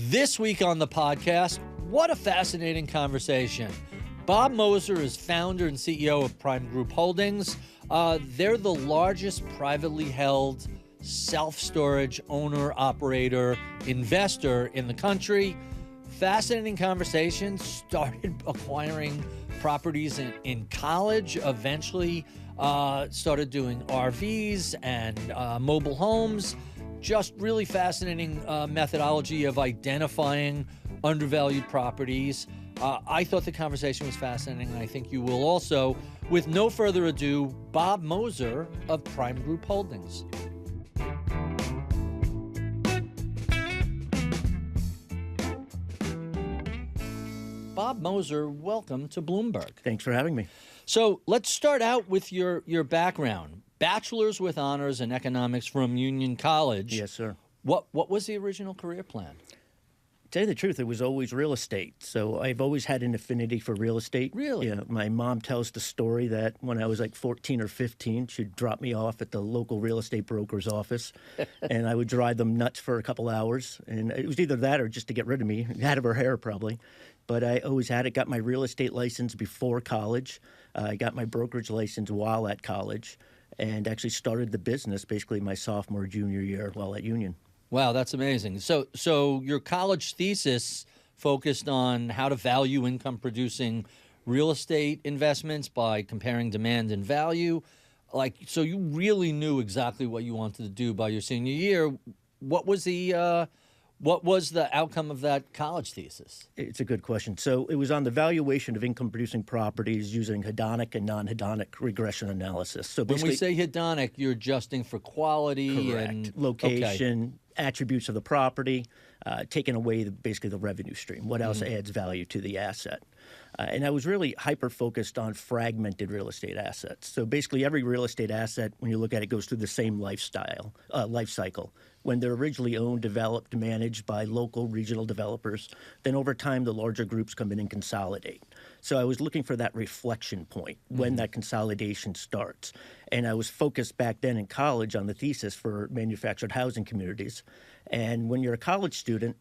This week on the podcast, what a fascinating conversation. Bob Moser is founder and CEO of Prime Group Holdings. They're the largest privately held self-storage owner, operator, investor in the country. Fascinating conversation. Started acquiring properties in college, eventually started doing RVs and mobile homes. Just really fascinating methodology of identifying undervalued properties. I thought the conversation was fascinating, and I think you will also. With no further ado, Bob Moser of Prime Group Holdings. Bob Moser, welcome to Bloomberg. Thanks for having me. So let's start out with your background. Bachelor's with honors in economics from Union College. Yes, sir. What was the original career plan? To tell you the truth, it was always real estate. So I've always had an affinity for real estate. Really? Yeah. My mom tells the story that when I was like 14 or 15, she'd drop me off at the local real estate broker's office, and I would drive them nuts for a couple hours. And it was either that or just to get rid of me, out of her hair probably. But I always had it. Got my real estate license before college. I got my brokerage license while at college, and actually started the business basically my sophomore, junior year while at Union. Wow, that's amazing. So your college thesis focused on how to value income-producing real estate investments by comparing demand and value. So you really knew exactly what you wanted to do by your senior year. What was the outcome of that college thesis? It's a good question. So it was on the valuation of income-producing properties using hedonic and non-hedonic regression analysis. So when we say hedonic, you're adjusting for quality correct. And location, attributes of the property, taking away basically the revenue stream. What else adds value to the asset? And I was really hyper-focused on fragmented real estate assets. So basically every real estate asset, when you look at it, goes through the same life cycle. When they're originally owned, developed, managed by local regional developers, then over time the larger groups come in and consolidate. So I was looking for that reflection point when that consolidation starts. And I was focused back then in college on the thesis for manufactured housing communities. And when you're a college student,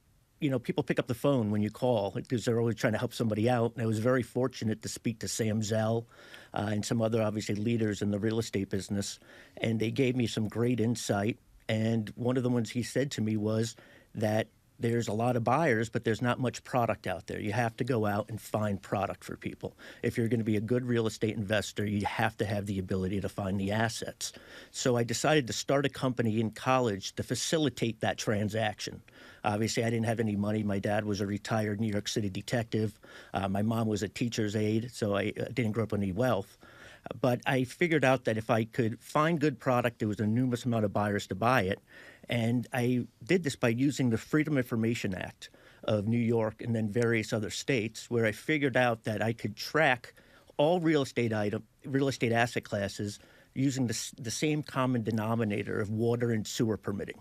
people pick up the phone when you call because they're always trying to help somebody out. And I was very fortunate to speak to Zell and some other, obviously, leaders in the real estate business. And they gave me some great insight. And one of the ones he said to me was that there's a lot of buyers, but there's not much product out there. You have to go out and find product for people. If you're going to be a good real estate investor, you have to have the ability to find the assets. So I decided to start a company in college to facilitate that transaction. Obviously, I didn't have any money. My dad was a retired New York City detective. My mom was a teacher's aide, so I didn't grow up with any wealth. But I figured out that if I could find good product, there was an enormous amount of buyers to buy it. And I did this by using the Freedom of Information Act of New York and then various other states, where I figured out that I could track all real estate asset classes using the same common denominator of water and sewer permitting.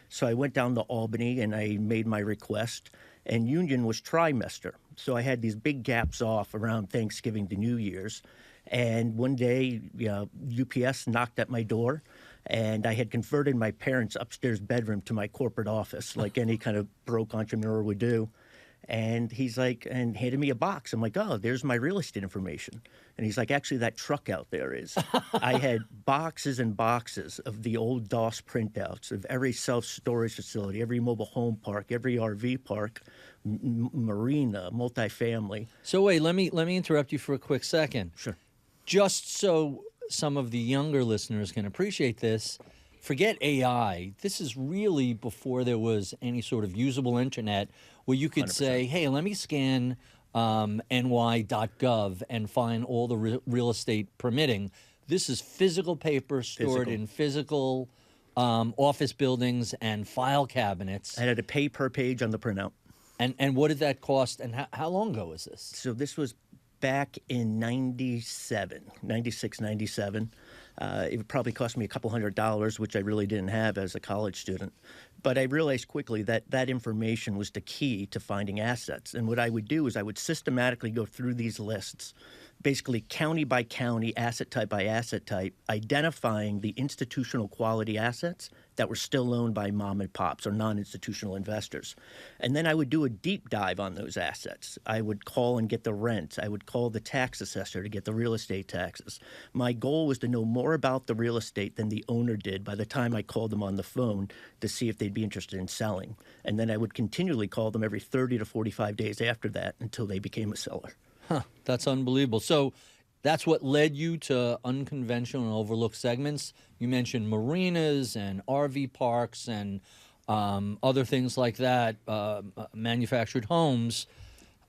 So I went down to Albany and I made my request, and Union was trimester. So I had these big gaps off around Thanksgiving to New Year's. And one day, UPS knocked at my door, and I had converted my parents' upstairs bedroom to my corporate office, like any kind of broke entrepreneur would do. And he's like, and handed me a box. I'm like, oh, there's my real estate information. And he's like, actually, that truck out there is. I had boxes and boxes of the old DOS printouts of every self-storage facility, every mobile home park, every RV park, marina, multifamily. So wait, let me interrupt you for a quick second. Sure. Just so some of the younger listeners can appreciate this, forget AI. This is really before there was any sort of usable internet where you could 100%. say, hey, let me scan ny.gov and find all the real estate permitting. This is physical paper stored in physical office buildings and file cabinets. I had to pay per page on the printout. And what did that cost, and how long ago was this? So this was back in 96, 97. It probably cost me a couple $100, which I really didn't have as a college student. But I realized quickly that that information was the key to finding assets. And what I would do is I would systematically go through these lists basically county by county, asset type by asset type, identifying the institutional quality assets that were still owned by mom and pops or non-institutional investors. And then I would do a deep dive on those assets. I would call and get the rent. I would call the tax assessor to get the real estate taxes. My goal was to know more about the real estate than the owner did by the time I called them on the phone to see if they'd be interested in selling. And then I would continually call them every 30 to 45 days after that until they became a seller. Huh, that's unbelievable. So that's what led you to unconventional and overlooked segments. You mentioned marinas and RV parks and other things like that, manufactured homes.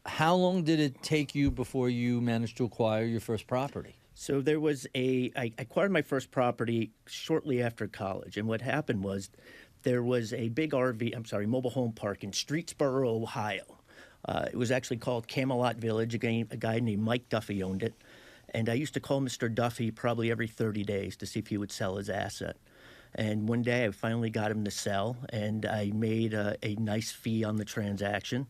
How long did it take you before you managed to acquire your first property? So I acquired my first property shortly after college. And what happened was there was a big mobile home park in Streetsboro, Ohio. It was actually called Camelot Village. A guy named Mike Duffy owned it. And I used to call Mr. Duffy probably every 30 days to see if he would sell his asset. And one day I finally got him to sell, and I made a nice fee on the transaction.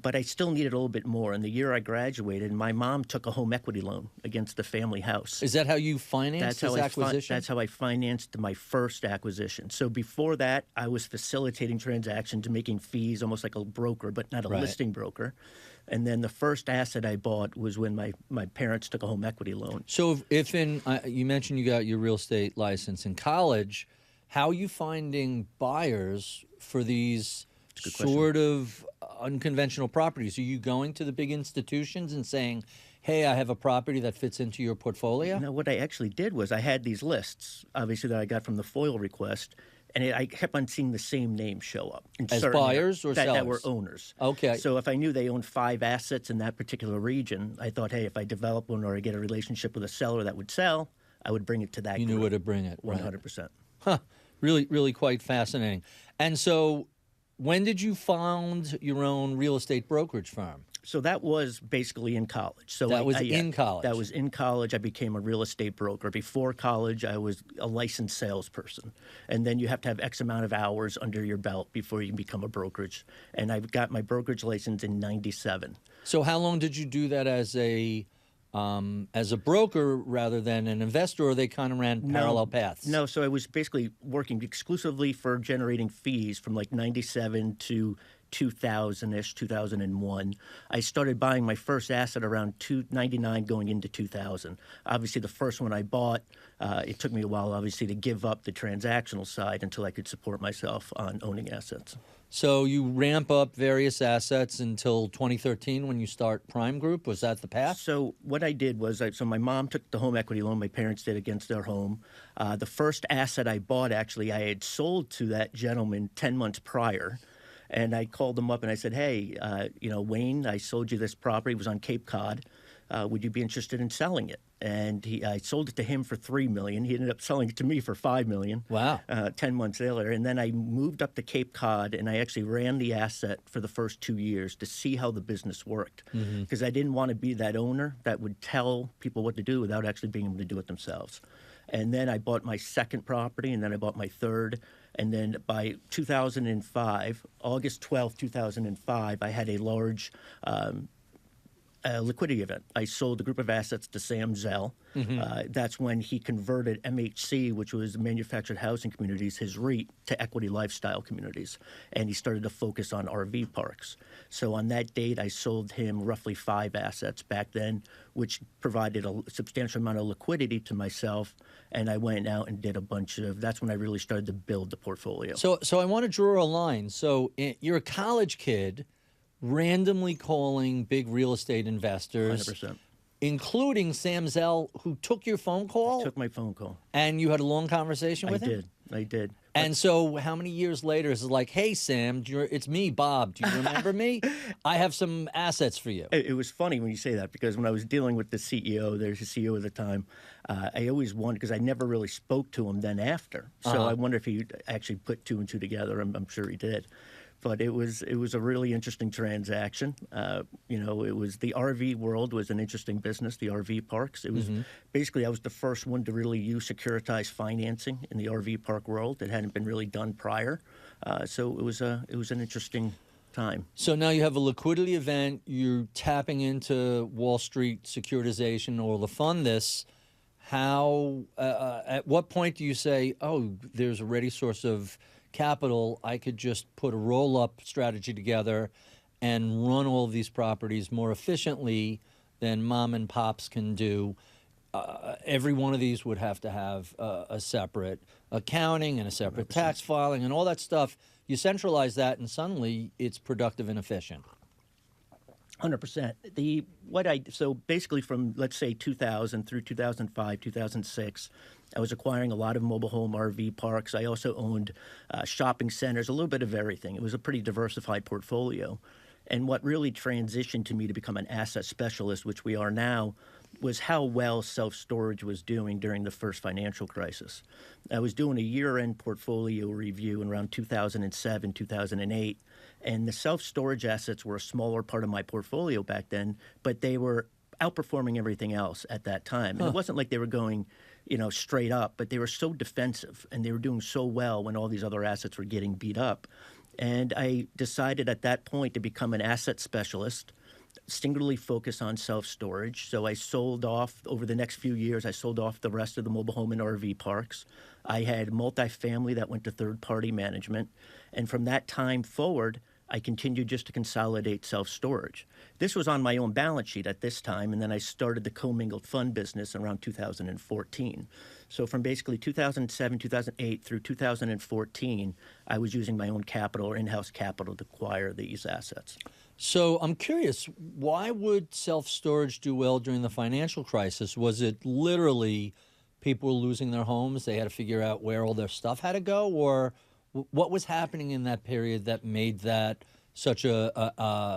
But I still needed a little bit more. And the year I graduated, my mom took a home equity loan against the family house. Is that how you financed this acquisition? That's how I financed my first acquisition. So before that, I was facilitating transactions, making fees, almost like a broker, but not a listing broker. And then the first asset I bought was when my parents took a home equity loan. So you mentioned you got your real estate license in college, how are you finding buyers for these sort of unconventional properties? Are you going to the big institutions and saying, hey, I have a property that fits into your portfolio? No, what I actually did was I had these lists, obviously, that I got from the FOIL request, and I kept on seeing the same names show up. As buyers or sellers? That were owners. Okay. So if I knew they owned 5 assets in that particular region, I thought, hey, if I develop one or I get a relationship with a seller that would sell, I would bring it to that group. You knew where to bring it. 100%. Right. Huh. Really, really quite fascinating. And so when did you found your own real estate brokerage firm? So that was basically in college. So that was in college? That was in college. I became a real estate broker. Before college, I was a licensed salesperson. And then you have to have X amount of hours under your belt before you can become a brokerage. And I got my brokerage license in 97. So how long did you do that as a broker rather than an investor, or they kind of ran parallel paths? No, so I was basically working exclusively for generating fees from like 97 to 2000-ish, 2001. I started buying my first asset around 99 going into 2000. Obviously, the first one I bought, it took me a while, obviously, to give up the transactional side until I could support myself on owning assets. So you ramp up various assets until 2013 when you start Prime Group. Was that the path? So what I did was, so my mom took the home equity loan my parents did against their home. The first asset I bought, actually, I had sold to that gentleman 10 months prior. And I called him up and I said, hey, Wayne, I sold you this property. It was on Cape Cod. Would you be interested in selling it? And I sold it to him for $3 million. He ended up selling it to me for $5 million. Wow. 10 months later. And then I moved up to Cape Cod, and I actually ran the asset for the first 2 years to see how the business worked. Because I didn't want to be that owner that would tell people what to do without actually being able to do it themselves. And then I bought my second property, and then I bought my third. And then by 2005, August 12th, 2005, I had a large liquidity event. I sold a group of assets to Sam Zell. That's when he converted MHC, which was manufactured housing communities, his REIT, to equity lifestyle communities. And he started to focus on RV parks. So on that date, I sold him roughly 5 assets back then, which provided a substantial amount of liquidity to myself. And I went out and did that's when I really started to build the portfolio. So I want to draw a line. So you're a college kid randomly calling big real estate investors, 100%. Including Sam Zell, who took your phone call? I took my phone call. And you had a long conversation with him? I did. And so how many years later is it like, hey, Sam, it's me, Bob. Do you remember me? I have some assets for you. It was funny when you say that, because when I was dealing with the CEO, there's a CEO at the time, I always wondered, because I never really spoke to him then after. So I wonder if he actually put 2 and 2 together. I'm sure he did. But it was a really interesting transaction. It was the RV world was an interesting business, the RV parks. It was basically, I was the first one to really use securitized financing in the RV park world. It hadn't been really done prior. So it was an interesting time. So now you have a liquidity event. You're tapping into Wall Street securitization or to fund this. How? At what point do you say, "Oh, there's a ready source of capital. I could just put a roll-up strategy together and run all of these properties more efficiently than mom and pops can do"? Every one of these would have to have a separate accounting and a separate 100%. tax filing and all that stuff. You centralize that, and suddenly it's productive and efficient. 100%. So basically from, let's say, 2000 through 2005, 2006, I was acquiring a lot of mobile home RV parks. I also owned shopping centers, a little bit of everything. It was a pretty diversified portfolio. And what really transitioned to me to become an asset specialist, which we are now, was how well self-storage was doing during the first financial crisis. I was doing a year-end portfolio review in around 2007, 2008, and the self-storage assets were a smaller part of my portfolio back then, but they were outperforming everything else at that time. And it wasn't like they were going, straight up, but they were so defensive, and they were doing so well when all these other assets were getting beat up. And I decided at that point to become an asset specialist, singularly focus on self-storage. So I sold off, over the next few years, I sold off the rest of the mobile home and RV parks. I had multifamily that went to third-party management. And from that time forward, I continued just to consolidate self-storage. This was on my own balance sheet at this time, and then I started the commingled fund business around 2014. So from basically 2007, 2008 through 2014, I was using my own capital or in-house capital to acquire these assets. So I'm curious, why would self-storage do well during the financial crisis? Was it literally people were losing their homes, they had to figure out where all their stuff had to go, or what was happening in that period that made that such a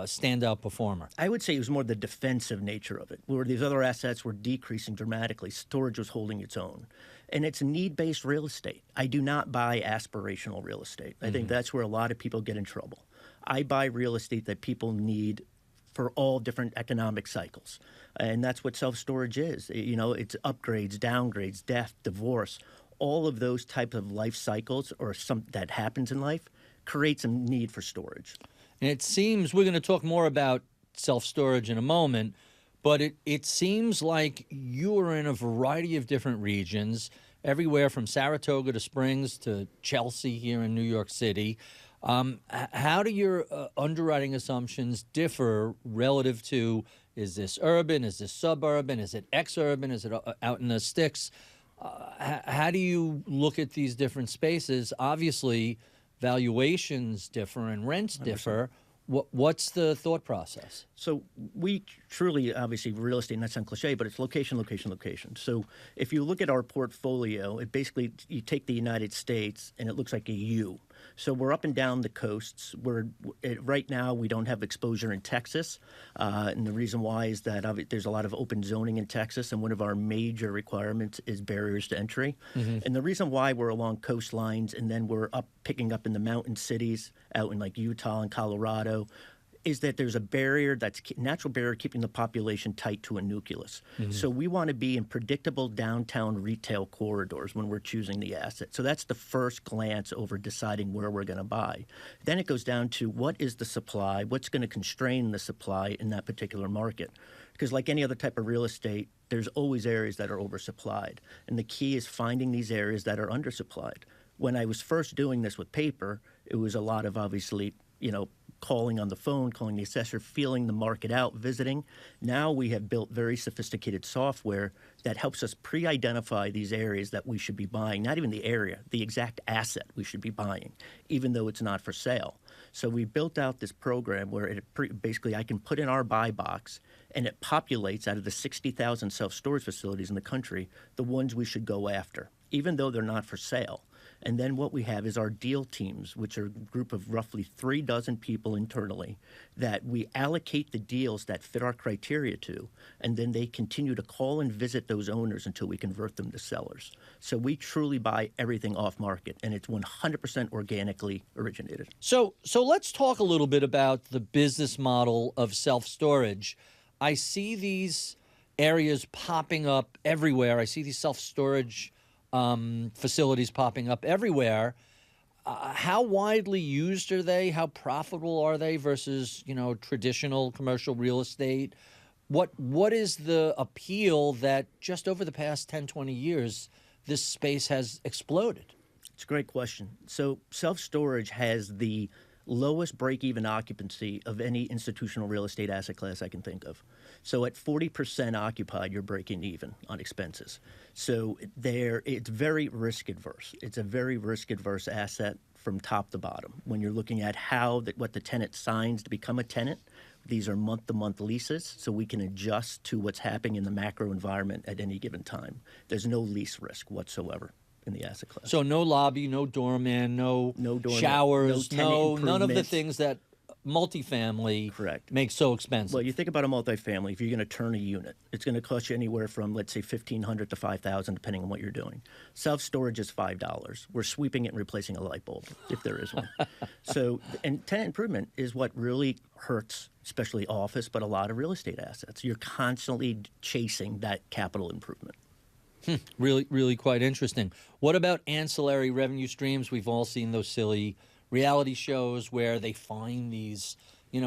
standout performer? I would say it was more the defensive nature of it, where these other assets were decreasing dramatically. Storage was holding its own. And it's need-based real estate. I do not buy aspirational real estate. I think that's where a lot of people get in trouble. I buy real estate that people need for all different economic cycles. And that's what self-storage is. It's upgrades, downgrades, death, divorce. All of those types of life cycles or that happens in life creates a need for storage. And it seems, we're going to talk more about self-storage in a moment, but it seems like you are in a variety of different regions, everywhere from Saratoga to Springs to Chelsea here in New York City. How do your underwriting assumptions differ relative to, is this urban, is this suburban, is it exurban, is it out in the sticks? How do you look at these different spaces? Obviously, valuations differ and rents differ. 100%. What's the thought process? So we truly, obviously, real estate, not sound cliche, but it's location, location, location. So if you look at our portfolio, it basically, you take the United States and it looks like a U. So we're up and down the coasts. Right now, we don't have exposure in Texas. And the reason why is that there's a lot of open zoning in Texas, and one of our major requirements is barriers to entry. And the reason why we're along coastlines and then we're picking up in the mountain cities out in like Utah and Colorado is that there's a barrier, natural barrier keeping the population tight to a nucleus. So we want to be in predictable downtown retail corridors when we're choosing the asset. So that's the first glance over deciding where we're going to buy. Then it goes down to what is the supply, what's going to constrain the supply in that particular market. Because like any other type of real estate, there's always areas that are oversupplied. And the key is finding these areas that are undersupplied. When I was first doing this with paper, it was a lot of obviously, calling on the phone, calling the assessor, feeling the market out, visiting. Now we have built very sophisticated software that helps us pre-identify these areas that we should be buying, not even the area, the exact asset we should be buying, even though it's not for sale. So we built out this program where basically I can put in our buy box and it populates out of the 60,000 self-storage facilities in the country, the ones we should go after, even though they're not for sale. And then what we have is our deal teams, which are a group of roughly 3 dozen people internally that we allocate the deals that fit our criteria to, and then they continue to call and visit those owners until we convert them to sellers. So we truly buy everything off market, and it's 100% organically originated. So let's talk a little bit about the business model of self-storage. I see these areas popping up everywhere. I see these self-storage facilities popping up everywhere. How widely used are they? How profitable are they versus, traditional commercial real estate? What is the appeal that just over the past 10, 20 years, this space has exploded? It's a great question. So self-storage has the lowest break-even occupancy of any institutional real estate asset class I can think of. So at 40% occupied, you're breaking even on expenses. So it's very risk-adverse. It's a very risk-adverse asset from top to bottom. When you're looking at what the tenant signs to become a tenant, these are month-to-month leases, so we can adjust to what's happening in the macro environment at any given time. There's no lease risk whatsoever in the asset class. So no lobby, no doorman, no doorman, showers, no none of the things that multifamily Correct. makes so expensive. Well, you think about a multifamily. If you're going to turn a unit, it's going to cost you anywhere from, let's say, $1,500 to $5,000, depending on what you're doing. Self-storage is $5. We're sweeping it and replacing a light bulb, if there is one. And tenant improvement is what really hurts, especially office, but a lot of real estate assets. You're constantly chasing that capital improvement. Really, really quite interesting. What about ancillary revenue streams? We've all seen those silly reality shows where they find these,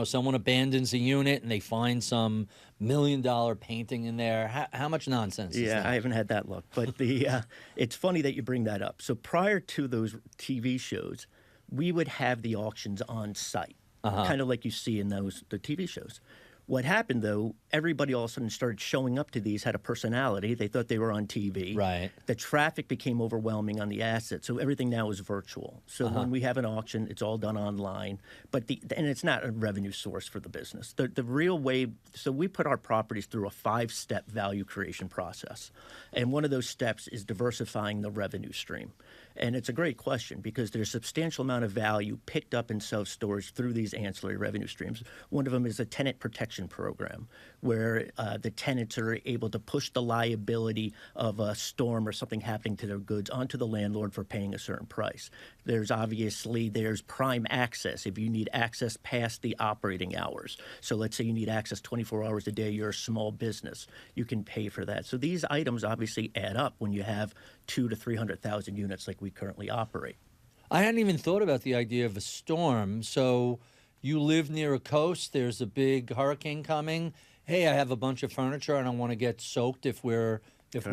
someone abandons a unit and they find some $1 million painting in there. How much nonsense is that? I haven't had that luck. But it's funny that you bring that up. So prior to those TV shows, we would have the auctions on site, kind of like you see in the TV shows. What happened, though, everybody all of a sudden started showing up to these, had a personality. They thought they were on TV. Right. The traffic became overwhelming on the asset, so everything now is virtual. So when we have an auction, it's all done online. And it's not a revenue source for the business. The real way, so we put our properties through a 5-step value creation process. And one of those steps is diversifying the revenue stream. And it's a great question because there's a substantial amount of value picked up in self-storage through these ancillary revenue streams. One of them is a tenant protection program where the tenants are able to push the liability of a storm or something happening to their goods onto the landlord for paying a certain price. There's prime access if you need access past the operating hours. So let's say you need access 24 hours a day, you're a small business, you can pay for that. So these items obviously add up when you have 200,000 to 300,000 units like we currently operate. I hadn't even thought about the idea of a storm. So you live near a coast, there's a big hurricane coming. Hey, I have a bunch of furniture and I want to get soaked if we're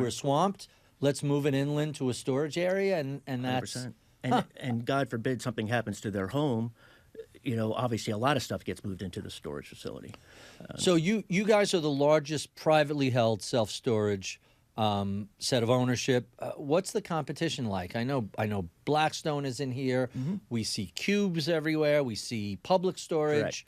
swamped. Let's move it inland to a storage area and that's 100%. And God forbid something happens to their home, obviously a lot of stuff gets moved into the storage facility. So you guys are the largest privately held self-storage set of ownership. What's the competition like? I know Blackstone is in here. Mm-hmm. We see cubes everywhere. We see Public Storage.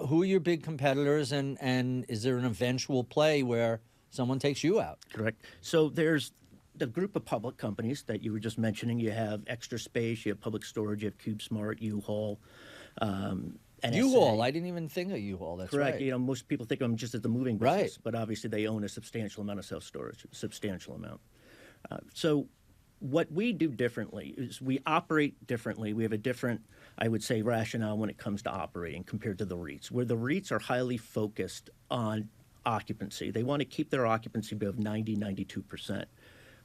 Who are your big competitors, and is there an eventual play where someone takes you out? Correct. So there's the group of public companies that you were just mentioning. You have Extra Space, you have Public Storage, you have CubeSmart, U-Haul. U-Haul, I didn't even think of U-Haul. That's correct. Right. Most people think of them just as the moving business, right. But obviously they own a substantial amount of self-storage, substantial amount. So what we do differently is we operate differently. We have a different, I would say, rationale when it comes to operating compared to the REITs, where the REITs are highly focused on occupancy. They want to keep their occupancy above 92%.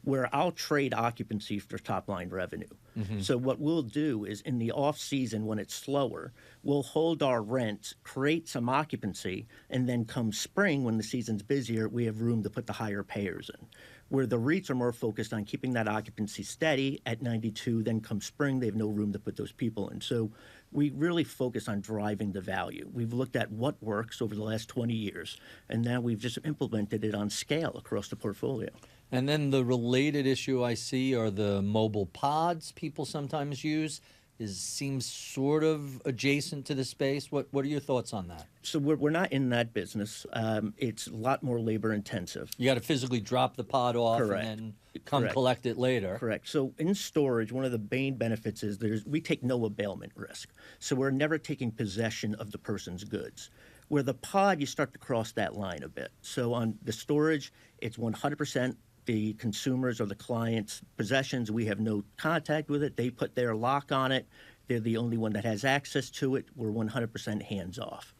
Where I'll trade occupancy for top-line revenue. Mm-hmm. So what we'll do is in the off-season when it's slower, we'll hold our rents, create some occupancy, and then come spring when the season's busier, we have room to put the higher payers in. Where the REITs are more focused on keeping that occupancy steady at 92, then come spring, they have no room to put those people in. So we really focus on driving the value. We've looked at what works over the last 20 years, and now we've just implemented it on scale across the portfolio. And then the related issue I see are the mobile pods people sometimes use. Seems sort of adjacent to the space. What are your thoughts on that? So we're not in that business. It's a lot more labor intensive. You got to physically drop the pod off. Correct. And then come Correct. Collect it later. Correct. So in storage, one of the main benefits is we take no abatement risk. So we're never taking possession of the person's goods. Where the pod, you start to cross that line a bit. So on the storage, it's 100% the consumers or the client's possessions. We have no contact with it. They put their lock on it. They're the only one that has access to it. We're 100% hands off.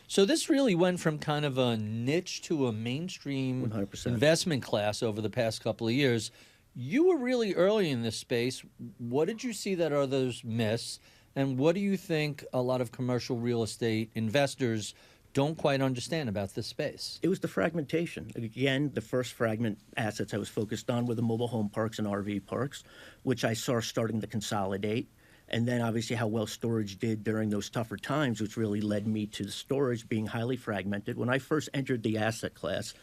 So this really went from kind of a niche to a mainstream 100%. investment class over the past couple of years. You were really early in this space. What did you see that others miss? And what do you think a lot of commercial real estate investors don't quite understand about this space? It was the fragmentation. Again, the first fragment assets I was focused on were the mobile home parks and RV parks, which I saw starting to consolidate. And then obviously how well storage did during those tougher times, which really led me to the storage being highly fragmented. When I first entered the asset class,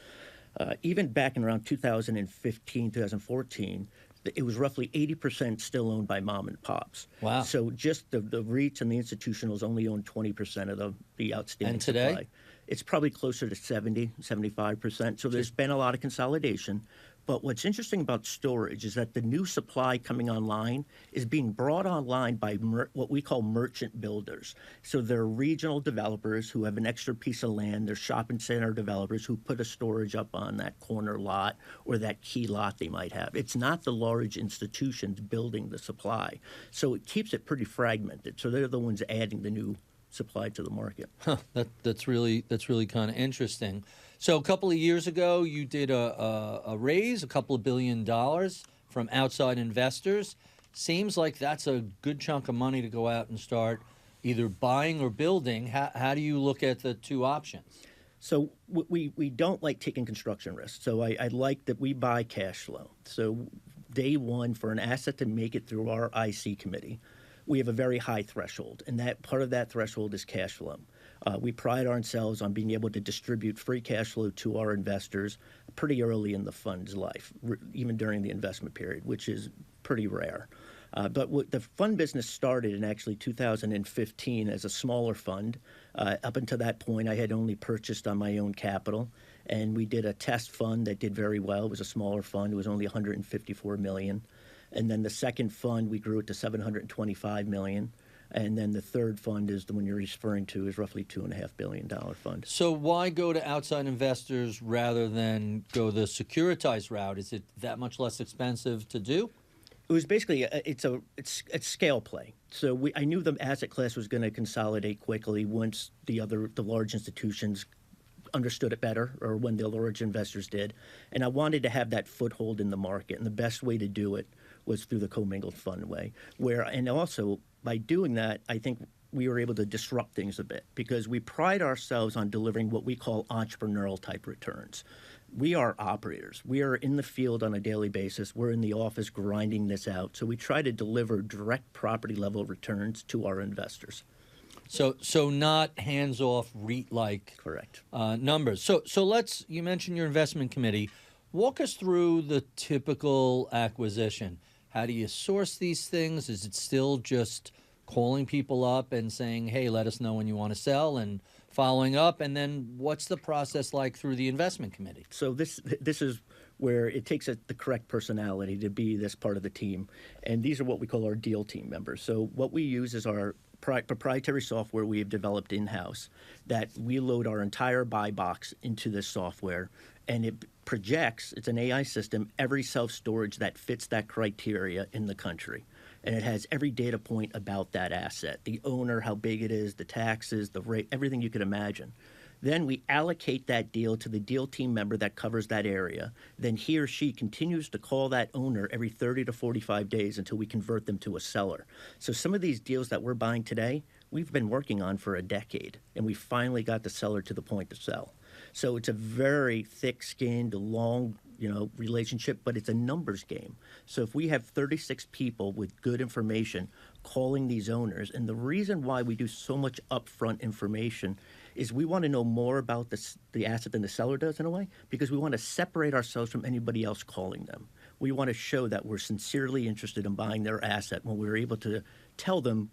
even back in around 2015, 2014, it was roughly 80% still owned by mom and pops. Wow. So just the REITs and the institutionals only own 20% of the outstanding And today? supply. It's probably closer to 70, 75%. So there's been a lot of consolidation. But what's interesting about storage is that the new supply coming online is being brought online by what we call merchant builders. So they're regional developers who have an extra piece of land. They're shopping center developers who put a storage up on that corner lot or that key lot they might have. It's not the large institutions building the supply. So it keeps it pretty fragmented. So they're the ones adding the new supply to the market. That's really kind of interesting. So a couple of years ago, you did a raise, a couple of $2 billion from outside investors. Seems like that's a good chunk of money to go out and start either buying or building. How do you look at the two options? So we don't like taking construction risks. So I like that we buy cash flow. So day one, for an asset to make it through our IC committee, we have a very high threshold, and that part of that threshold is cash flow. We pride ourselves on being able to distribute free cash flow to our investors pretty early in the fund's life, even during the investment period, which is pretty rare. But the fund business started in actually 2015 as a smaller fund. Up until that point, I had only purchased on my own capital, and we did a test fund that did very well. It was a smaller fund. It was only $154 million. And then the second fund, we grew it to $725 million. And then the third fund is the one you're referring to, is roughly $2.5 billion fund. So why go to outside investors rather than go the securitized route? Is it that much less expensive to do? It was basically it's scale play. So I knew the asset class was going to consolidate quickly once the large institutions understood it better, or when the large investors did. And I wanted to have that foothold in the market, and the best way to do it was through the commingled fund way. And also by doing that, I think we were able to disrupt things a bit, because we pride ourselves on delivering what we call entrepreneurial type returns. We are operators. We are in the field on a daily basis. We're in the office grinding this out. So we try to deliver direct property level returns to our investors. So not hands-off REIT-like Correct. Numbers. So you mentioned your investment committee. Walk us through the typical acquisition. How do you source these things? Is it still just calling people up and saying, hey, let us know when you want to sell, and following up? And then what's the process like through the investment committee? So this is where it takes the correct personality to be this part of the team. And these are what we call our deal team members. So what we use is our proprietary software we have developed in-house, that we load our entire buy box into this software, and it projects, it's an AI system, every self-storage that fits that criteria in the country. And it has every data point about that asset, the owner, how big it is, the taxes, the rate, everything you could imagine. Then we allocate that deal to the deal team member that covers that area. Then he or she continues to call that owner every 30 to 45 days until we convert them to a seller. So some of these deals that we're buying today, we've been working on for a decade, and we finally got the seller to the point to sell. So it's a very thick-skinned, long, relationship, but it's a numbers game. So if we have 36 people with good information calling these owners, and the reason why we do so much upfront information is we want to know more about the asset than the seller does, in a way, because we want to separate ourselves from anybody else calling them. We want to show that we're sincerely interested in buying their asset when we're able to tell them,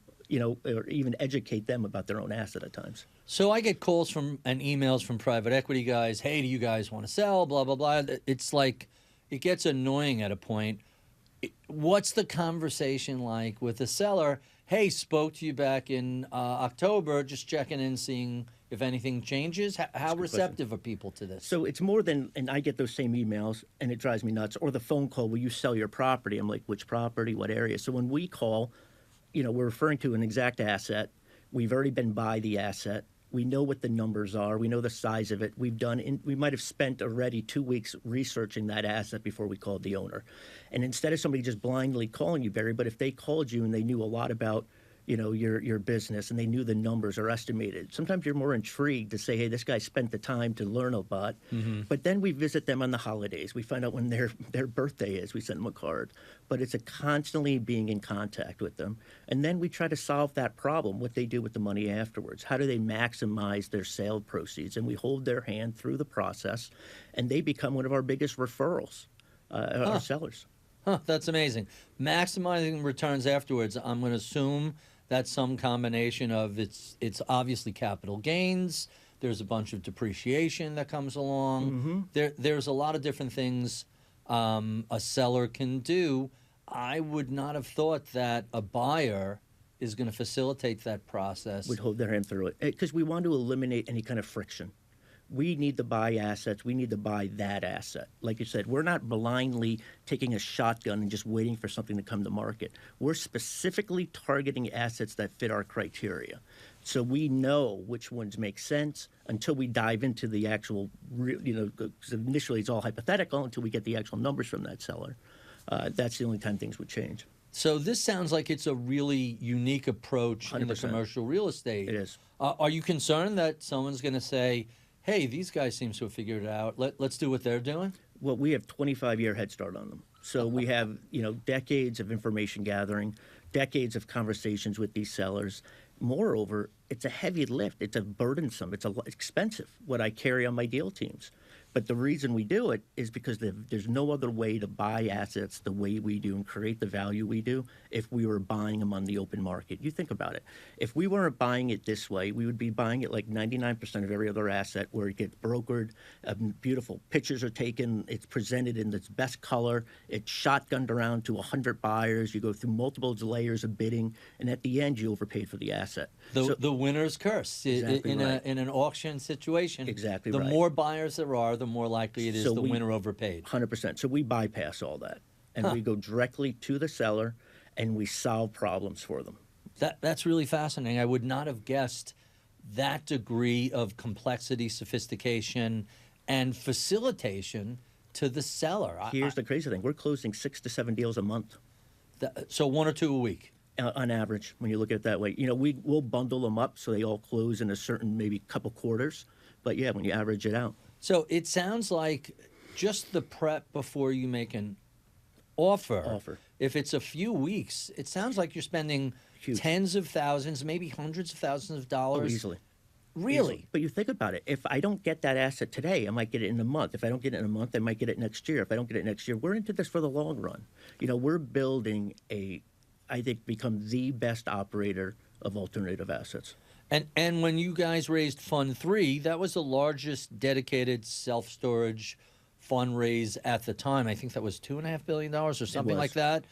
or even educate them about their own asset at times. So I get calls and emails from private equity guys, hey, do you guys want to sell, blah, blah, blah. It's like, it gets annoying at a point. What's the conversation like with the seller? Hey, spoke to you back in October, just checking in, seeing if anything changes. How receptive are people to this? So it's more than, and I get those same emails, and it drives me nuts, or the phone call, will you sell your property? I'm like, which property, what area? So when we call, we're referring to an exact asset. We've already been by the asset. We know what the numbers are. We know the size of it. We might have spent already 2 weeks researching that asset before we called the owner. And instead of somebody just blindly calling you, Barry, but if they called you and they knew a lot about your business, and they knew the numbers are estimated. Sometimes you're more intrigued to say, hey, this guy spent the time to learn a lot. But then we visit them on the holidays. We find out when their birthday is. We send them a card. But it's a constantly being in contact with them. And then we try to solve that problem, what they do with the money afterwards. How do they maximize their sale proceeds? And we hold their hand through the process, and they become one of our biggest referrals, our sellers. That's amazing. Maximizing returns afterwards, I'm going to assume that's some combination of it's obviously capital gains. There's a bunch of depreciation that comes along. There's a lot of different things a seller can do. I would not have thought that a buyer is going to facilitate that process. Would hold their hand through it because we want to eliminate any kind of friction. We need to buy assets. We need to buy that asset. Like you said, we're not blindly taking a shotgun and just waiting for something to come to market. We're specifically targeting assets that fit our criteria. So we know which ones make sense until we dive into the actual, because initially it's all hypothetical until we get the actual numbers from that seller. That's the only time things would change. So this sounds like it's a really unique approach 100%. In the commercial real estate. It is. Are you concerned that someone's going to say, hey, these guys seem to have figured it out. Let's do what they're doing? Well, we have 25-year head start on them. So we have, decades of information gathering, decades of conversations with these sellers. Moreover, it's a heavy lift. It's a burdensome. It's expensive, what I carry on my deal teams. But the reason we do it is because there's no other way to buy assets the way we do and create the value we do if we were buying them on the open market. You think about it. If we weren't buying it this way, we would be buying it like 99% of every other asset where it gets brokered, beautiful pictures are taken, it's presented in its best color, it's shotgunned around to 100 buyers, you go through multiple layers of bidding, and at the end you overpaid for the asset. The winner's curse exactly in an auction situation. Exactly the right. more buyers there are, the more likely it is the winner overpaid. 100%. So we bypass all that, and we go directly to the seller, and we solve problems for them. That's really fascinating. I would not have guessed that degree of complexity, sophistication, and facilitation to the seller. Here's the crazy thing. We're closing 6 to 7 deals a month. So 1 or 2 a week? On average, when you look at it that way. We'll bundle them up so they all close in a certain maybe couple quarters. But, yeah, when you average it out. So it sounds like just the prep before you make an offer. If it's a few weeks, it sounds like you're spending tens of thousands, maybe hundreds of thousands of dollars. Oh, easily. Really? Easily. But you think about it. If I don't get that asset today, I might get it in a month. If I don't get it in a month, I might get it next year. If I don't get it next year, we're into this for the long run. We're building I think, become the best operator of alternative assets. And when you guys raised Fund 3, that was the largest dedicated self-storage fundraise at the time. I think that was $2.5 billion or something like that.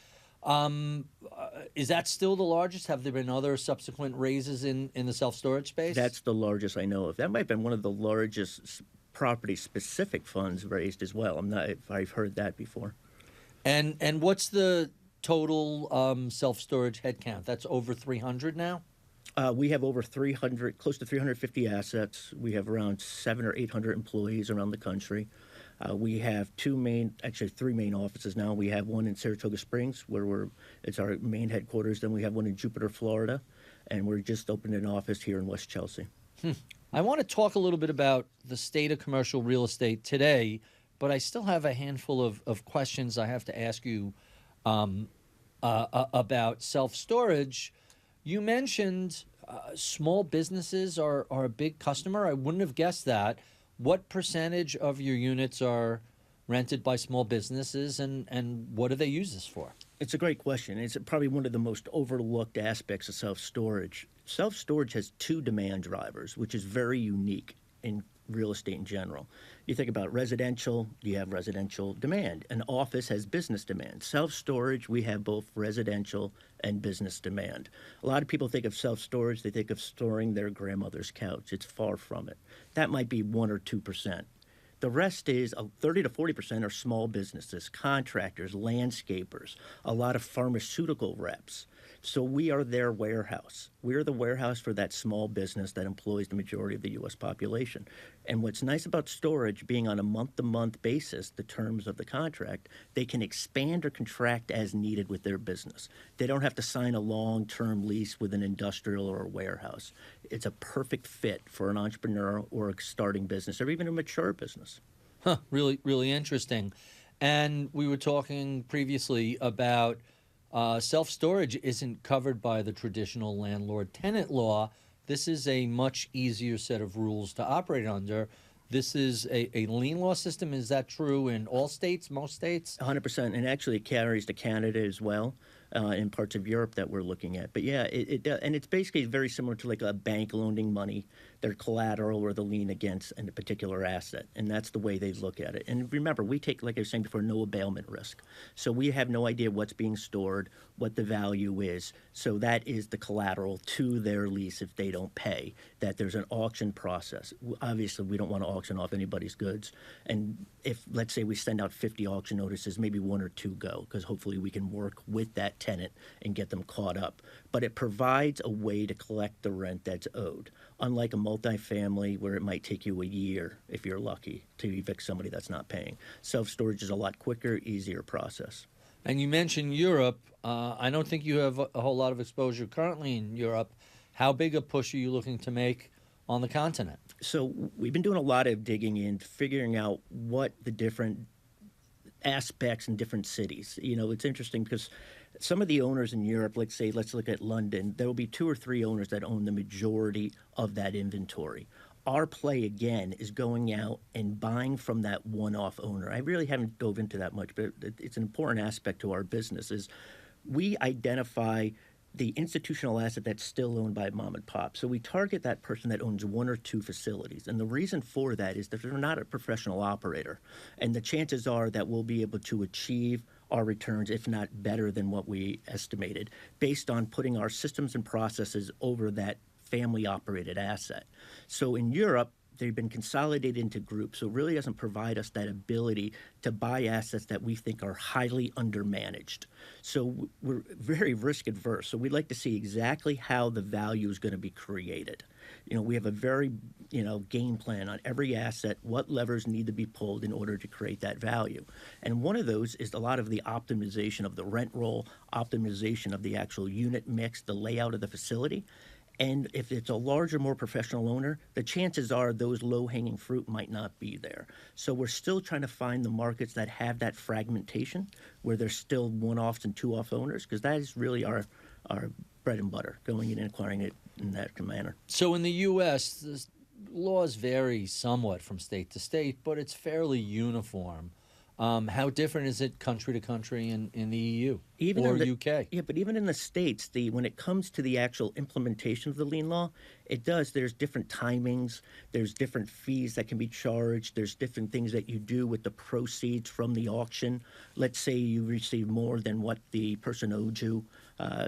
Is that still the largest? Have there been other subsequent raises in the self-storage space? That's the largest I know of. That might have been one of the largest property-specific funds raised as well. I'm not if I've heard that before. And what's the total self-storage headcount? That's over 300 now? We have over 300, close to 350 assets. We have around 700 or 800 employees around the country. We have three main offices now. We have one in Saratoga Springs, where it's our main headquarters. Then we have one in Jupiter, Florida, and we're just opening an office here in West Chelsea. I want to talk a little bit about the state of commercial real estate today, but I still have a handful of questions I have to ask you about self-storage. You mentioned small businesses are a big customer. I wouldn't have guessed that. What percentage of your units are rented by small businesses, and what do they use this for? It's a great question. It's probably one of the most overlooked aspects of self-storage. Self-storage has two demand drivers, which is very unique in real estate in general. You think about residential, you have residential demand. An office has business demand. Self-storage, we have both residential and business demand. A lot of people think of self-storage, they think of storing their grandmother's couch. It's far from it. That might be 1 or 2%. The rest is 30 to 40% are small businesses, contractors, landscapers, a lot of pharmaceutical reps. So we are their warehouse. We're the warehouse for that small business that employs the majority of the U.S. population. And what's nice about storage being on a month-to-month basis, the terms of the contract, they can expand or contract as needed with their business. They don't have to sign a long-term lease with an industrial or a warehouse. It's a perfect fit for an entrepreneur or a starting business or even a mature business. Huh, really, really interesting. And we were talking previously about self-storage isn't covered by the traditional landlord-tenant law. This is a much easier set of rules to operate under. This is a lien law system. Is that true in all states, most states? 100%, and actually it carries to Canada as well, in parts of Europe that we're looking at. But yeah, it does, and it's basically very similar to like a bank loaning money, their collateral or the lien against a particular asset, and that's the way they look at it. And remember, we take, like I was saying before, no abatement risk. So we have no idea what's being stored, what the value is. So that is the collateral to their lease if they don't pay, that there's an auction process. Obviously, we don't want to auction off anybody's goods. And if, let's say, we send out 50 auction notices, maybe one or two go, because hopefully we can work with that tenant and get them caught up. But it provides a way to collect the rent that's owed, unlike a multifamily where it might take you a year, if you're lucky, to evict somebody that's not paying. Self-storage is a lot quicker, easier process. And you mentioned Europe. I don't think you have a whole lot of exposure currently in Europe. How big a push are you looking to make on the continent? So we've been doing a lot of digging in, figuring out what the different aspects in different cities. You know, it's interesting because some of the owners in Europe, let's look at London, there will be 2 or 3 owners that own the majority of that inventory. Our play, again, is going out and buying from that one-off owner. I really haven't dove into that much, but it's an important aspect to our business is we identify the institutional asset that's still owned by mom and pop. So we target that person that owns 1 or 2 facilities. And the reason for that is that they're not a professional operator. And the chances are that we'll be able to achieve our returns, if not better than what we estimated, based on putting our systems and processes over that family-operated asset. So in Europe, they've been consolidated into groups, so it really doesn't provide us that ability to buy assets that we think are highly undermanaged. So we're very risk adverse, so we'd like to see exactly how the value is going to be created. You know, we have a very, game plan on every asset, what levers need to be pulled in order to create that value. And one of those is a lot of the optimization of the rent roll, optimization of the actual unit mix, the layout of the facility. And if it's a larger, more professional owner, the chances are those low-hanging fruit might not be there. So we're still trying to find the markets that have that fragmentation, where there's still one-offs and two-off owners, because that is really our bread and butter, going in and acquiring it in that manner. So in the U.S., the laws vary somewhat from state to state, but it's fairly uniform. How different is it country to country in the EU or UK? Yeah, but even in the States, when it comes to the actual implementation of the lien law, there's different timings, there's different fees that can be charged, there's different things that you do with the proceeds from the auction. Let's say you receive more than what the person owed you.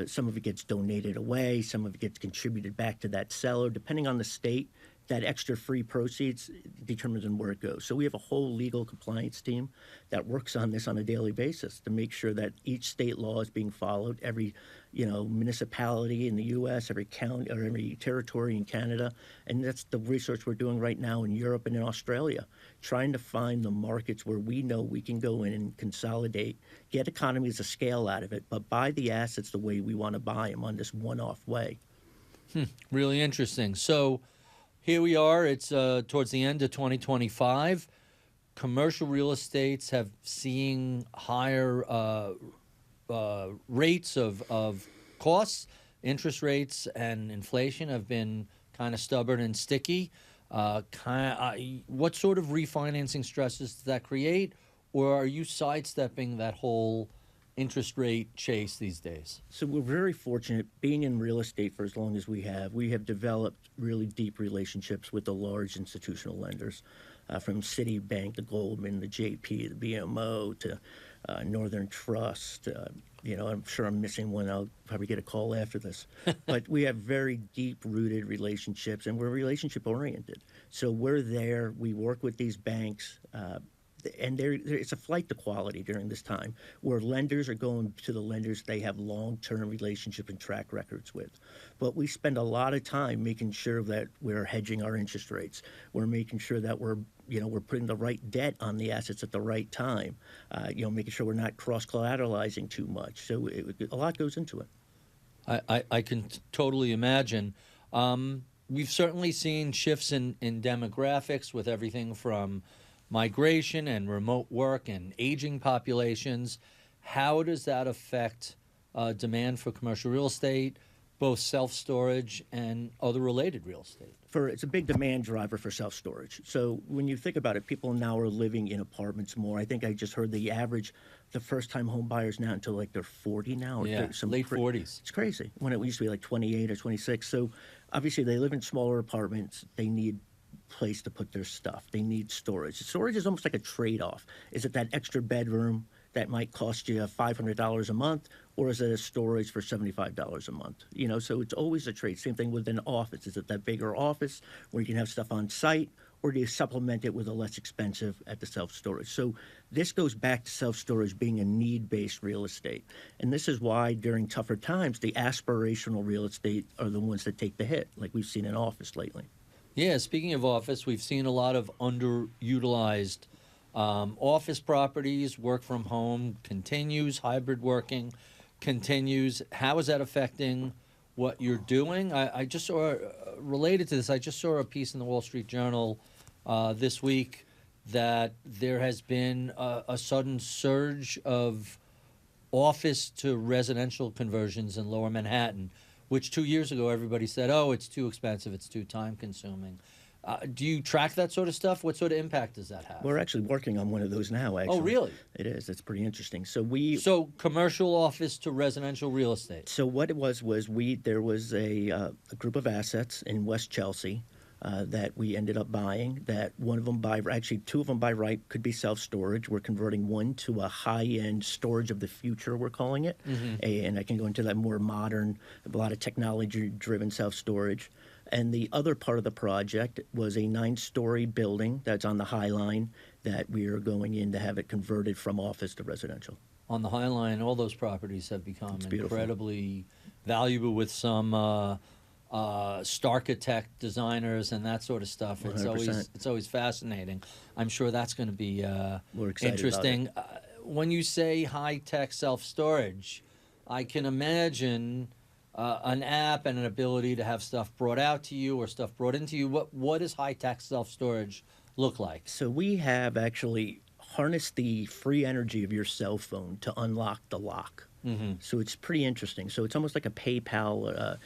Some of it gets donated away, some of it gets contributed back to that seller. Depending on the state, that extra free proceeds determines on where it goes. So we have a whole legal compliance team that works on this on a daily basis to make sure that each state law is being followed. Every, municipality in the U.S., every county or every territory in Canada, and that's the research we're doing right now in Europe and in Australia, trying to find the markets where we know we can go in and consolidate, get economies of scale out of it, but buy the assets the way we want to buy them on this one-off way. Really interesting. So here we are. It's towards the end of 2025. Commercial real estates have seen higher rates of costs. Interest rates and inflation have been kind of stubborn and sticky. What sort of refinancing stresses does that create? Or are you sidestepping that whole interest rate chase these days? So we're very fortunate being in real estate for as long as we have. We have developed really deep relationships with the large institutional lenders, from Citibank, the Goldman, the JP, the BMO, to Northern Trust. I'm sure I'm missing one. I'll probably get a call after this. But we have very deep-rooted relationships, and we're relationship-oriented. So we're there. We work with these banks. And it's a flight to quality during this time where lenders are going to the lenders they have long-term relationship and track records with. But we spend a lot of time making sure that we're hedging our interest rates. We're making sure that we're putting the right debt on the assets at the right time. Making sure we're not cross-collateralizing too much. So a lot goes into it. I can totally imagine. We've certainly seen shifts in demographics with everything from migration and remote work and aging populations. How does that affect demand for commercial real estate, both self-storage and other related real estate? It's a big demand driver for self-storage. So when you think about it, people now are living in apartments more. I think I just heard the first-time home buyers now until like they're 40 now. Or Yeah, late 40s. It's crazy. When it used to be like 28 or 26. So obviously they live in smaller apartments. They need place to put their stuff. They need storage. Storage is almost like a trade-off. Is it that extra bedroom that might cost you $500 a month, or is it a storage for $75 a month? So it's always a trade. Same thing with an office. Is it that bigger office where you can have stuff on site, or do you supplement it with a less expensive at the self-storage? So this goes back to self-storage being a need-based real estate. And this is why during tougher times, the aspirational real estate are the ones that take the hit, like we've seen in office lately. Yeah, speaking of office, we've seen a lot of underutilized office properties. Work from home continues, hybrid working continues. How is that affecting what you're doing? I just saw, related to this, I just saw a piece in the Wall Street Journal this week that there has been a sudden surge of office to residential conversions in Lower Manhattan, which 2 years ago everybody said, oh, it's too expensive, it's too time-consuming. Do you track that sort of stuff? What sort of impact does that have? We're actually working on one of those now, actually. Oh, really? It is. It's pretty interesting. So commercial office to residential real estate. So what it was there was a group of assets in West Chelsea that we ended up buying, that two of them by right could be self-storage. We're converting one to a high-end storage of the future, we're calling it. Mm-hmm. And I can go into that more modern, a lot of technology-driven self-storage. And the other part of the project was a 9-story building that's on the High Line that we are going in to have it converted from office to residential. On the High Line, all those properties have become incredibly valuable with some starchitect designers and that sort of stuff. 100%. It's always fascinating. I'm sure that's going to be We're excited interesting. about it. When you say high-tech self-storage, I can imagine an app and an ability to have stuff brought out to you or stuff brought into you. What does high-tech self-storage look like? So we have actually harnessed the free energy of your cell phone to unlock the lock. Mm-hmm. So it's pretty interesting. So it's almost like a PayPal,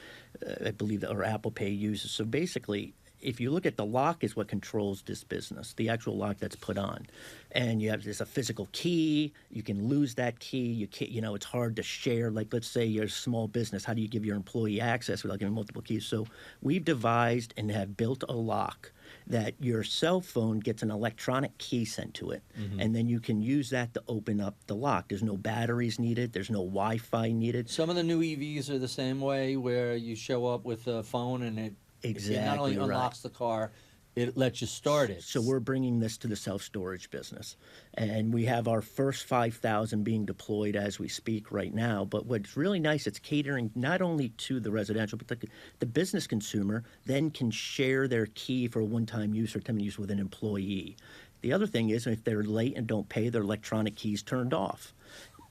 I believe, or Apple Pay uses. So basically, if you look at the lock is what controls this business, the actual lock that's put on. And there's a physical key. You can lose that key. You can't, it's hard to share. Like, let's say you're a small business. How do you give your employee access without giving multiple keys? So we've devised and have built a lock that your cell phone gets an electronic key sent to it, mm-hmm. and then you can use that to open up the lock. There's no batteries needed. There's no Wi-Fi needed. Some of the new EVs are the same way, where you show up with a phone and it not only unlocks the car, it lets you start it. So we're bringing this to the self-storage business. And we have our first 5,000 being deployed as we speak right now. But what's really nice, it's catering not only to the residential, but the business consumer then can share their key for a one-time use or 10-minute use with an employee. The other thing is, if they're late and don't pay, their electronic key's turned off.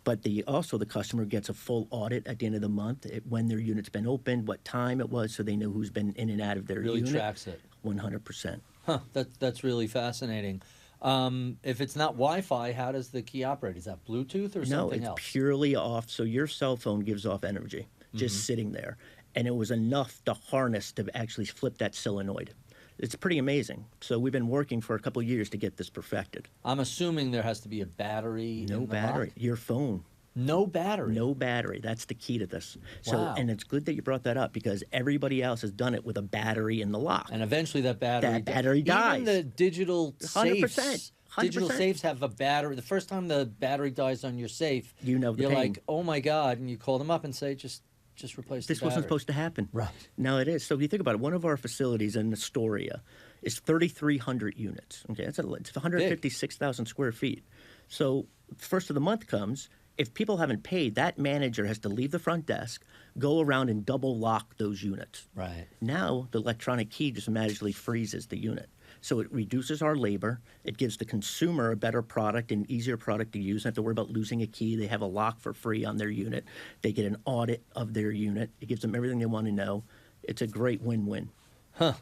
But also the customer gets a full audit at the end of the month, when their unit's been opened, what time it was, so they know who's been in and out of their unit. Really tracks it. 100%. Huh, that's really fascinating. If it's not Wi-Fi, how does the key operate? Is that Bluetooth or something else? No, it's purely off. So your cell phone gives off energy just mm-hmm. sitting there. And it was enough to harness to actually flip that solenoid. It's pretty amazing. So we've been working for a couple of years to get this perfected. I'm assuming there has to be a battery. No battery. Lock? Your phone. No battery? No battery. That's the key to this. Wow. And it's good that you brought that up, because everybody else has done it with a battery in the lock. And eventually that battery dies. Even the digital 100%. safes. Digital safes have a battery. The first time the battery dies on your safe, you're pain. Like, oh my God, and you call them up and say, just replace the battery. This wasn't supposed to happen. Right. Now it is. So if you think about it, one of our facilities in Astoria is 3,300 units. Okay, it's 156,000 square feet. So first of the month comes. If people haven't paid, that manager has to leave the front desk, go around and double lock those units. Right. Now the electronic key just magically freezes the unit. So it reduces our labor. It gives the consumer a better product, an easier product to use. They don't have to worry about losing a key. They have a lock for free on their unit. They get an audit of their unit. It gives them everything they want to know. It's a great win-win. Huh.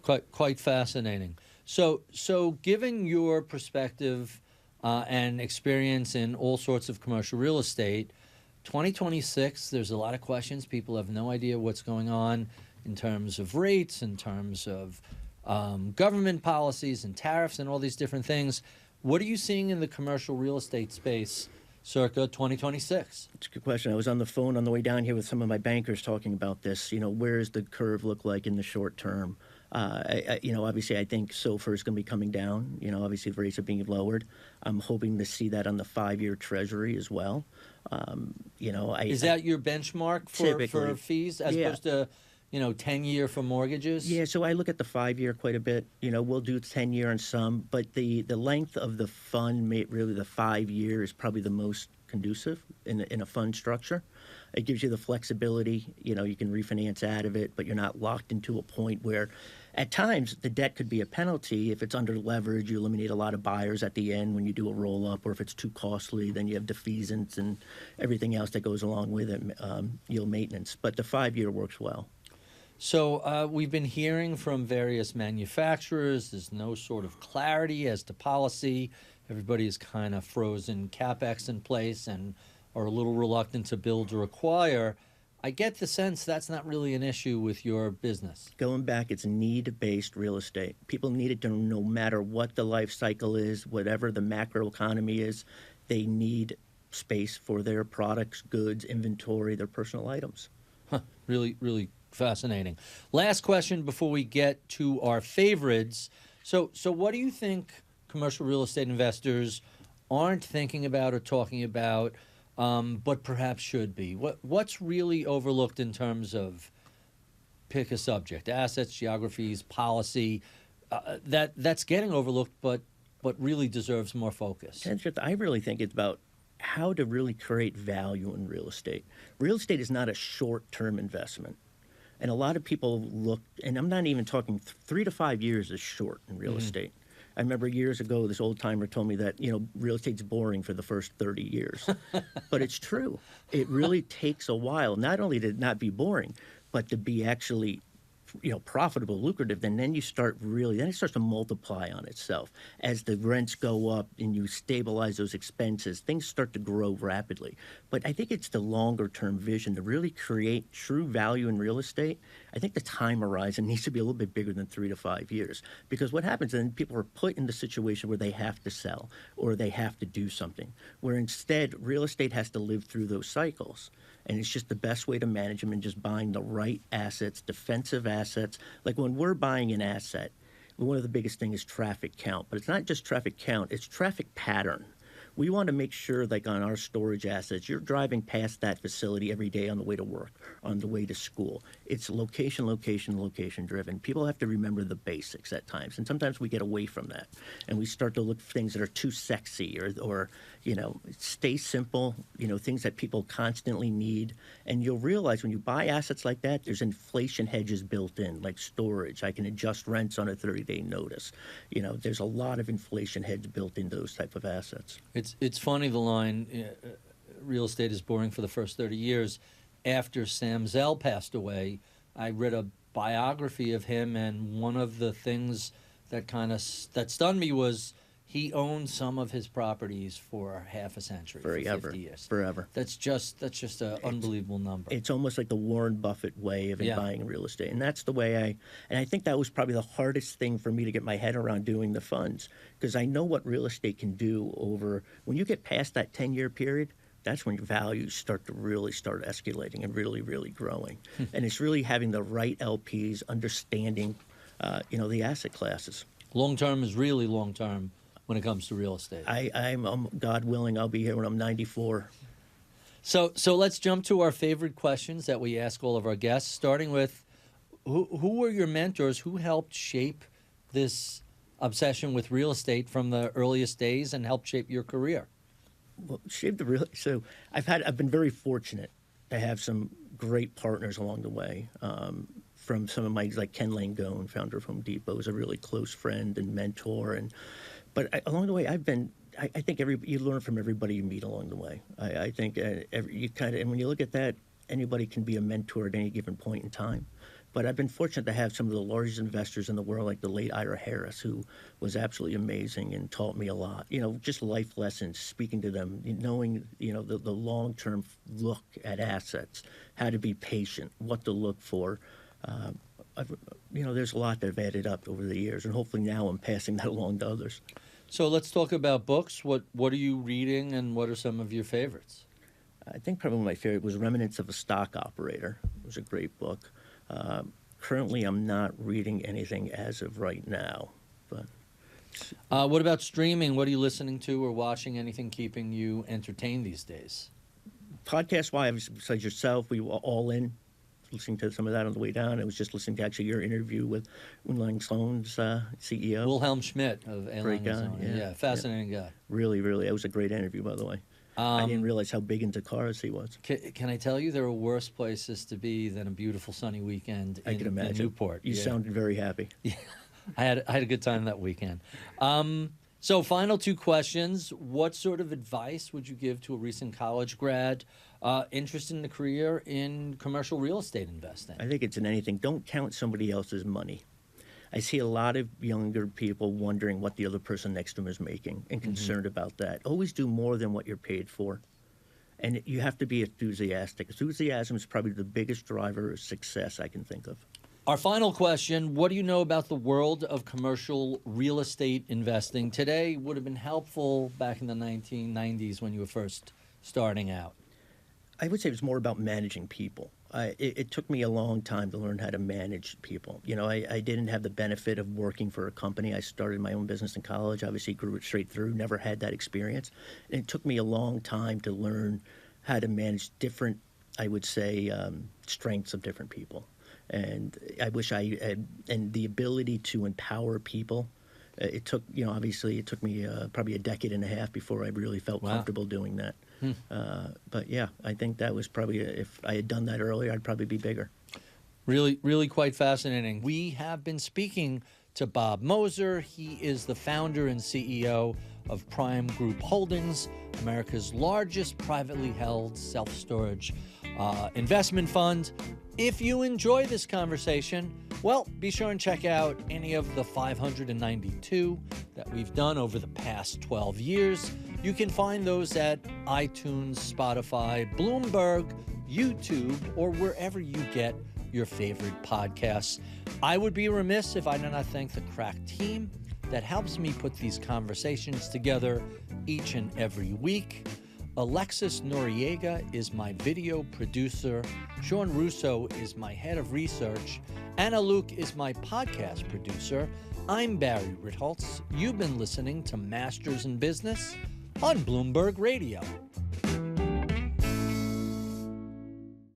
Quite fascinating. So given your perspective and experience in all sorts of commercial real estate, 2026, there's a lot of questions. People have no idea what's going on in terms of rates, in terms of government policies and tariffs and all these different things. What are you seeing in the commercial real estate space circa 2026? It's a good question. I was on the phone on the way down here with some of my bankers talking about this. Where does the curve look like in the short term? Obviously, I think SOFR is going to be coming down. Obviously, the rates are being lowered. I'm hoping to see that on the 5-year Treasury as well. Is that your benchmark for fees as opposed to 10-year for mortgages? Yeah, so I look at the 5-year quite a bit. We'll do 10-year on some, but the length of the fund, really the 5-year, is probably the most conducive in a fund structure. It gives you the flexibility. You can refinance out of it, but you're not locked into a point where, at times, the debt could be a penalty. If it's under leverage, you eliminate a lot of buyers at the end when you do a roll-up, or if it's too costly, then you have defeasance and everything else that goes along with it, yield maintenance. But the 5-year works well. So we've been hearing from various manufacturers. There's no sort of clarity as to policy. Everybody's kind of frozen CapEx in place and are a little reluctant to build or acquire. I get the sense that's not really an issue with your business. Going back, it's need-based real estate. People need it to, no matter what the life cycle is, whatever the macro economy is, they need space for their products, goods, inventory, their personal items. Really, really fascinating. Last question before we get to our favorites. So what do you think commercial real estate investors aren't thinking about or talking about, but perhaps should be? What's really overlooked in terms of, pick a subject, assets, geographies, policy, that's getting overlooked, but really deserves more focus? I really think it's about how to really create value in real estate. Real estate is not a short-term investment. And a lot of people look, and I'm not even talking 3 to 5 years is short in real estate. I remember years ago, this old timer told me that, real estate's boring for the first 30 years. But it's true. It really takes a while, not only to not be boring, but to be actually profitable, lucrative, then it starts to multiply on itself. As the rents go up and you stabilize those expenses, things start to grow rapidly. But I think it's the longer term vision to really create true value in real estate. I think the time horizon needs to be a little bit bigger than 3 to 5 years, because what happens then, people are put in the situation where they have to sell or they have to do something, where instead real estate has to live through those cycles. And it's just the best way to manage them, and just buying the right assets, defensive assets. Like when we're buying an asset, one of the biggest things is traffic count. But it's not just traffic count, it's traffic pattern. We want to make sure, like on our storage assets, you're driving past that facility every day on the way to work, on the way to school. It's location, location, location driven. People have to remember the basics at times, and sometimes we get away from that, and we start to look for things that are too sexy or stay simple, things that people constantly need. And you'll realize when you buy assets like that, there's inflation hedges built in, like storage. I can adjust rents on a 30-day notice. There's a lot of inflation hedge built into those type of assets. It's funny, the line, real estate is boring for the first 30 years. After Sam Zell passed away, I read a biography of him, and one of the things that that stunned me was he owned some of his properties for half a century, for 50 years. Forever. That's just an unbelievable number. It's almost like the Warren Buffett way of buying real estate. And that's the way I think that was probably the hardest thing for me to get my head around doing the funds, because I know what real estate can do when you get past that 10-year period. That's when your values start escalating and really, really growing. And it's really having the right LPs, understanding, the asset classes. Long-term is really long-term when it comes to real estate. I'm God willing, I'll be here when I'm 94. So let's jump to our favorite questions that we ask all of our guests, starting with who were your mentors? Who helped shape this obsession with real estate from the earliest days and helped shape your career? Well, so I've been very fortunate to have some great partners along the way. From some of my, like Ken Langone, founder of Home Depot, is a really close friend and mentor. Along the way, I think you learn from everybody you meet along the way. I think and when you look at that, anybody can be a mentor at any given point in time. But I've been fortunate to have some of the largest investors in the world, like the late Ira Harris, who was absolutely amazing and taught me a lot. Just life lessons, speaking to them, knowing, the long-term look at assets, how to be patient, what to look for. There's a lot that have added up over the years, and hopefully now I'm passing that along to others. So let's talk about books. What are you reading, and what are some of your favorites? I think probably my favorite was Remnants of a Stock Operator. It was a great book. Currently, I'm not reading anything as of right now. But what about streaming? What are you listening to or watching? Anything keeping you entertained these days? Podcast-wise, besides yourself, we were all in. Listening to some of that on the way down. I was just listening to actually your interview with Unlang Sloan's CEO. Wilhelm Schmidt of Great guy. Yeah, fascinating guy. Really, really. It was a great interview, by the way. I didn't realize how big into cars he was. Can I tell you there are worse places to be than a beautiful sunny weekend I can imagine. in Newport? You sounded very happy. Yeah, I had a good time that weekend. So final two questions. What sort of advice would you give to a recent college grad interested in a career in commercial real estate investing? I think it's in anything. Don't count somebody else's money. I see a lot of younger people wondering what the other person next to them is making and concerned about that. Always do more than what you're paid for. And you have to be enthusiastic. Enthusiasm is probably the biggest driver of success I can think of. Our final question, what do you know about the world of commercial real estate investing today would have been helpful back in the 1990s when you were first starting out? I would say it was more about managing people. It took me a long time to learn how to manage people. I didn't have the benefit of working for a company. I started my own business in college, obviously grew it straight through, never had that experience. And it took me a long time to learn how to manage different, I would say, strengths of different people. And I wish I had, and the ability to empower people. It took, obviously it took me probably a decade and a half before I really felt comfortable doing that. But yeah, I think that was probably, if I had done that earlier, I'd probably be bigger. Really, really quite fascinating. We have been speaking to Bob Moser. He is the founder and CEO of Prime Group Holdings, America's largest privately held self-storage investment fund. If you enjoy this conversation, well, be sure and check out any of the 592 that we've done over the past 12 years. You can find those at iTunes, Spotify, Bloomberg, YouTube, or wherever you get your favorite podcasts. I would be remiss if I did not thank the crack team that helps me put these conversations together each and every week. Alexis Noriega is my video producer. Sean Russo is my head of research. Anna Luke is my podcast producer. I'm Barry Ritholtz. You've been listening to Masters in Business on Bloomberg Radio.